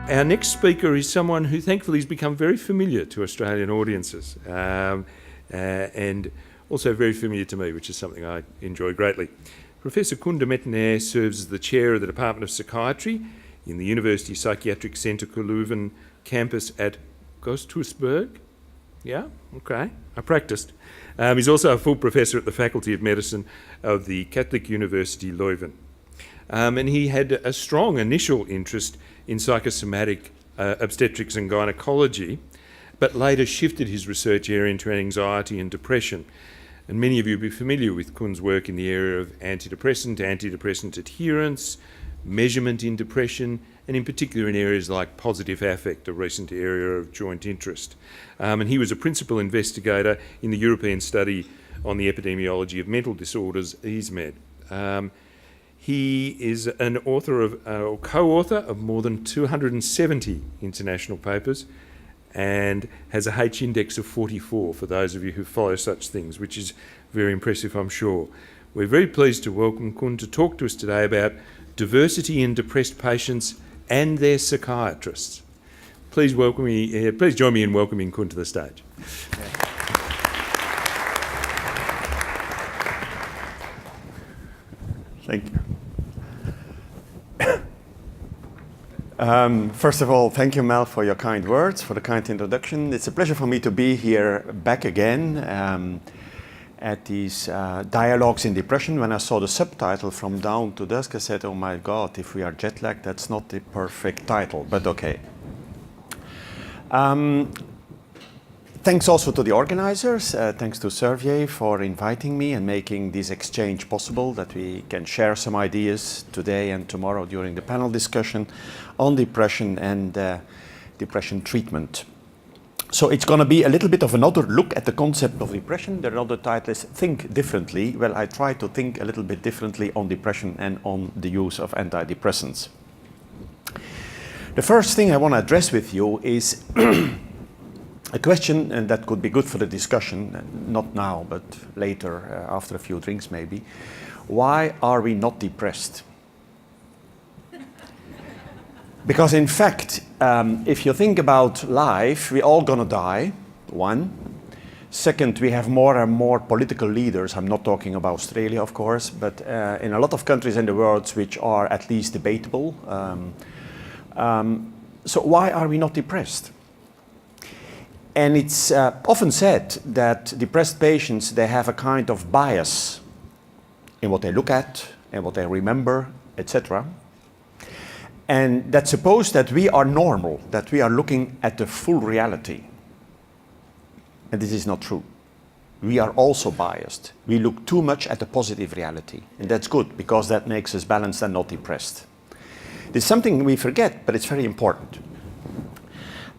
Our next speaker is someone who thankfully has become very familiar to Australian audiences and also very familiar to me, which is something I enjoy greatly. Professor Koen Demyttenaere serves as the chair of the Department of Psychiatry in the University Psychiatric Center KuLeuven campus at Gasthuisberg. Yeah, okay, I practiced. He's also a full professor at the Faculty of Medicine of the Katholieke Universiteit Leuven. And he had a strong initial interest in psychosomatic obstetrics and gynecology, but later shifted his research area into anxiety and depression. And many of you will be familiar with Koen's work in the area of antidepressant adherence, measurement in depression, and in particular in areas like positive affect, a recent area of joint interest. And he was a principal investigator in the European study on the epidemiology of mental disorders, ESMED. He is an author of, or co-author of more than 270 international papers and has a H-index of 44 for those of you who follow such things, which is very impressive, I'm sure. We're very pleased to welcome Koen to talk to us today about diversity in depressed patients and their psychiatrists. Please join me in welcoming Koen to the stage. Thank you. First of all, thank you, Mel, for your kind words, for the kind introduction. It's a pleasure for me to be here back again at these dialogues in depression. When I saw the subtitle From Dawn to Dusk, I said, oh my God, if we are jet lagged, that's not the perfect title, but okay. Thanks also to the organizers. Thanks to Servier for inviting me and making this exchange possible, that we can share some ideas today and tomorrow during the panel discussion on depression and depression treatment. So it's going to be a little bit of another look at the concept of depression. The other title is Think Differently. Well, I try to think a little bit differently on depression and on the use of antidepressants. The first thing I want to address with you is a question, and that could be good for the discussion, not now, but later, after a few drinks maybe. Why are we not depressed? Because in fact, if you think about life, we're all gonna die, one. Second, we have more and more political leaders. I'm not talking about Australia, of course, but in a lot of countries in the world which are at least debatable. So why are we not depressed? And it's often said that depressed patients, they have a kind of bias in what they look at and what they remember, etc. And that's supposed that we are normal, that we are looking at the full reality. And this is not true. We are also biased. We look too much at the positive reality. And that's good, because that makes us balanced and not depressed. This is something we forget, but it's very important.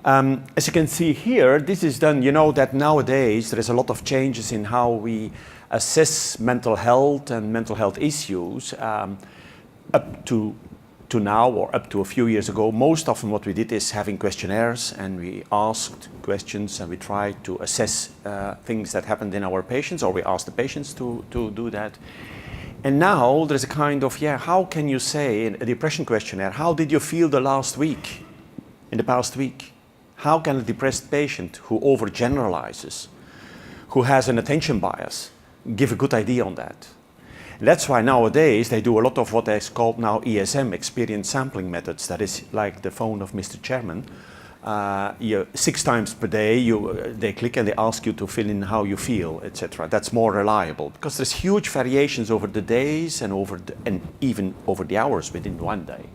As you can see here, this is done, you know that nowadays there is a lot of changes in how we assess mental health and mental health issues. Up to now, or up to a few years ago, most often what we did is having questionnaires, and we asked questions and we tried to assess things that happened in our patients, or we asked the patients to do that. And now there's a kind of, how can you say in a depression questionnaire, how did you feel the last week, in the past week? How can a depressed patient who overgeneralizes, who has an attention bias, give a good idea on that? That's why nowadays they do a lot of what is called now ESM, experience sampling methods. That is like the phone of Mr. Chairman. 6 times per day they click and they ask you to fill in how you feel, etc. That's more reliable, because there's huge variations over the days and even over the hours within one day.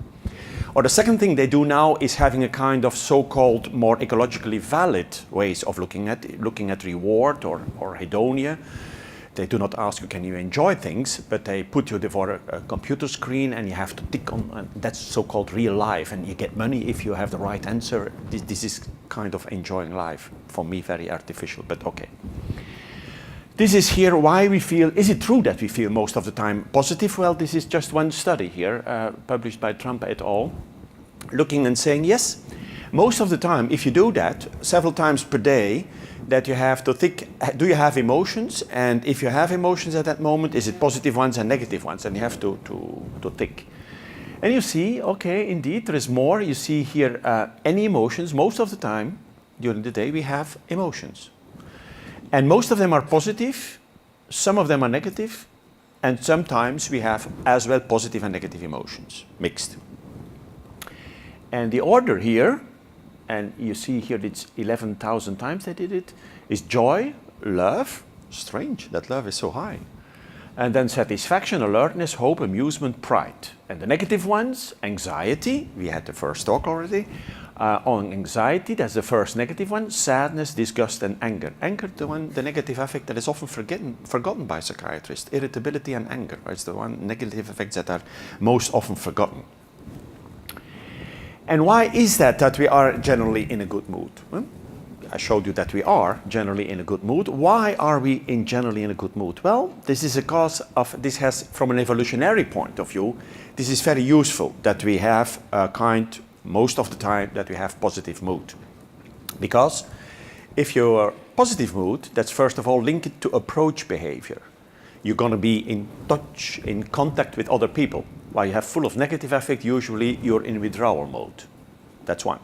Or the second thing they do now is having a kind of so-called more ecologically valid ways of looking at reward or hedonia. They do not ask you, can you enjoy things, but they put you before a computer screen and you have to tick on, and that's so-called real life, and you get money if you have the right answer. This is kind of enjoying life. For me, very artificial, but okay. This is here why we feel, is it true that we feel most of the time positive? Well, this is just one study here, published by Trump et al., looking and saying, yes, most of the time, if you do that several times per day, that you have to think, do you have emotions? And if you have emotions at that moment, is it positive ones and negative ones? And you have to tick. And you see, okay, indeed, there is more. You see here any emotions. Most of the time during the day we have emotions. And most of them are positive, some of them are negative, and sometimes we have as well positive and negative emotions, mixed. And the order here, and you see here it's 11,000 times they did it, is joy, love, strange that love is so high. And then satisfaction, alertness, hope, amusement, pride. And the negative ones, anxiety, we had the first talk already. On anxiety, that's the first negative one, sadness, disgust, and anger. Anger, the negative affect that is often forgotten by psychiatrists. Irritability and anger, right? It's the one negative effects that are most often forgotten. And why is that we are generally in a good mood? Well, I showed you that we are generally in a good mood. Why are we generally in a good mood? Well, this is because of, this has, from an evolutionary point of view, this is very useful that we have a kind, most of the time, that we have positive mood. Because if you're positive mood, that's first of all linked to approach behavior. You're going to be in touch, in contact with other people. While you have full of negative affect, usually you're in withdrawal mode. That's one.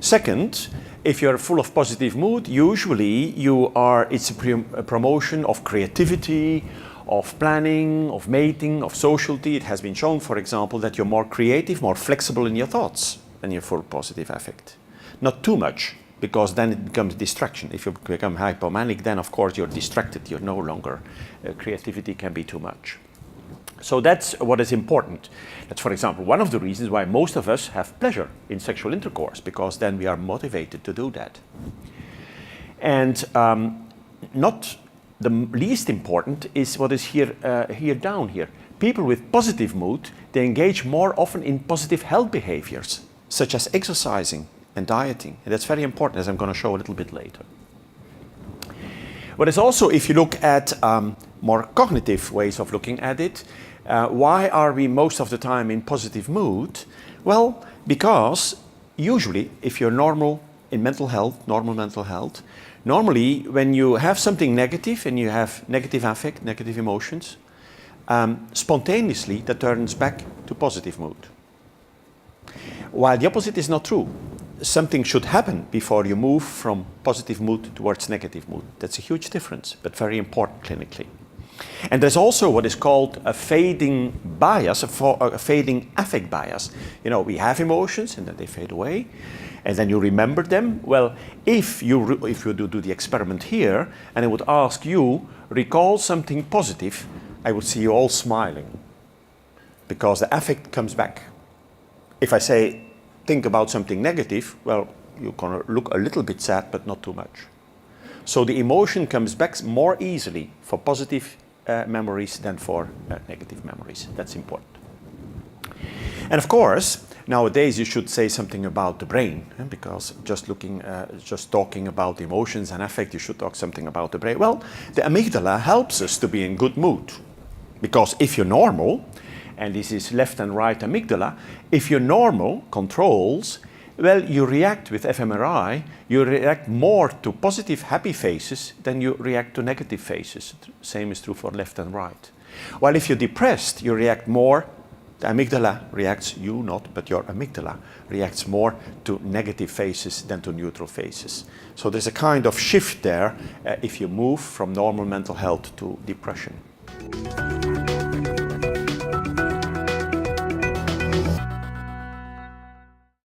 Second, if you're full of positive mood, usually it's a promotion of creativity, of planning, of mating, of sociality. It has been shown, for example, that you're more creative, more flexible in your thoughts when you're full of positive affect. Not too much, because then it becomes distraction. If you become hypomanic, then of course you're distracted. You're no longer, creativity can be too much. So that's what is important. That's, for example, one of the reasons why most of us have pleasure in sexual intercourse, because then we are motivated to do that. And not the least important is what is here down here. People with positive mood, they engage more often in positive health behaviors, such as exercising and dieting. And that's very important, as I'm going to show a little bit later. But it's also, if you look at more cognitive ways of looking at it, why are we most of the time in positive mood? Well, because usually, if you're normal in mental health, normally when you have something negative and you have negative affect, negative emotions, spontaneously that turns back to positive mood. While the opposite is not true. Something should happen before you move from positive mood towards negative mood. That's a huge difference, but very important clinically. And there's also what is called a fading bias, a fading affect bias. You know, we have emotions and then they fade away, and then you remember them. Well, if you do the experiment here, and I would ask you, recall something positive, I would see you all smiling, because the affect comes back. If I say, think about something negative, well, you're going to look a little bit sad, but not too much. So the emotion comes back more easily for positive memories than for negative memories. That's important. And of course, nowadays you should say something about the brain, because just talking about emotions and affect, you should talk something about the brain. Well, the amygdala helps us to be in good mood, because if you're normal, and this is left and right amygdala, if your normal controls, well, you react with fMRI, you react more to positive, happy faces than you react to negative faces. Same is true for left and right. While if you're depressed, you react more, the amygdala reacts, you not, but your amygdala reacts more to negative faces than to neutral faces. So there's a kind of shift there if you move from normal mental health to depression.